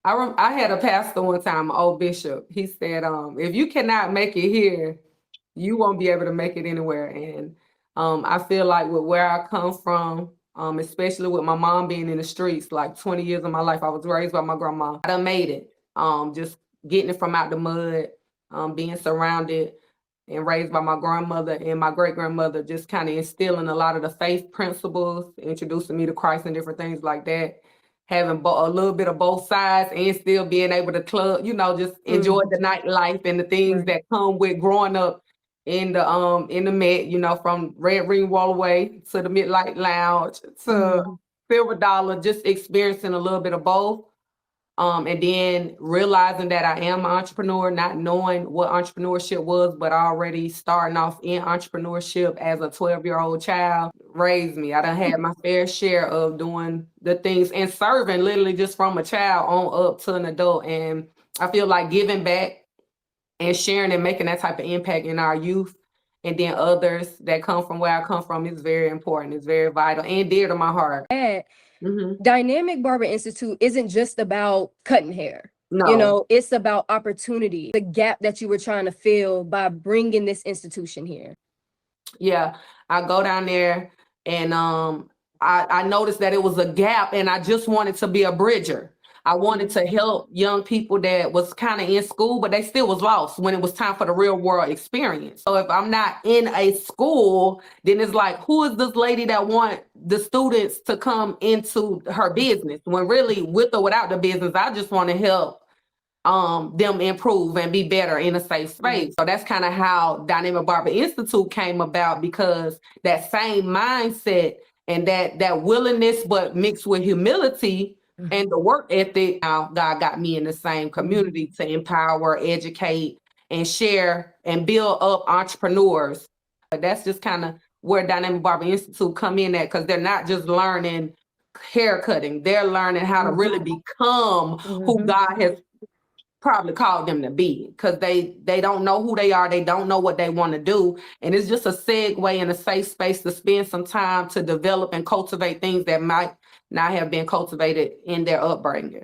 I had a pastor one time, old bishop. He said, if you cannot make it here, you won't be able to make it anywhere. And I feel like with where I come from, especially with my mom being in the streets, like 20 years of my life, I was raised by my grandma. I done made it. Just getting it from out the mud, being surrounded and raised by my grandmother and my great grandmother, just kind of instilling a lot of the faith principles, introducing me to Christ and different things like that. Having a little bit of both sides and still being able to club, just enjoy the nightlife and the things Right. that come with growing up in the Met, from Red Ring Wallaway to the Midlight Lounge to Mhm. Silver Dollar, just experiencing a little bit of both. And then realizing that I am an entrepreneur, not knowing what entrepreneurship was, but already starting off in entrepreneurship as a 12-year-old child raised me. I done had my fair share of doing the things and serving literally just from a child on up to an adult. And I feel like giving back and sharing and making that type of impact in our youth and then others that come from where I come from is very important. It's very vital and dear to my heart. Dynamic Barber Institute isn't just about cutting hair. No. It's about opportunity, the gap that you were trying to fill by bringing this institution here. Yeah, I go down there and I noticed that it was a gap and I just wanted to be a bridger. I wanted to help young people that was kind of in school, but they still was lost when it was time for the real world experience. So if I'm not in a school, then it's like, who is this lady that want the students to come into her business? When really, with or without the business, I just want to help them improve and be better in a safe space. So that's kind of how Dynamic Barber Institute came about, because that same mindset and that willingness, but mixed with humility and the work ethic. Now God got me in the same community to empower, educate, and share and build up entrepreneurs. But that's just kind of where Dynamic Barber Institute come in at, because they're not just learning hair cutting, they're learning how to really become who God has probably called them to be, because they don't know who they are, they don't know what they want to do, and it's just a segue and a safe space to spend some time to develop and cultivate things that might not have been cultivated in their upbringing.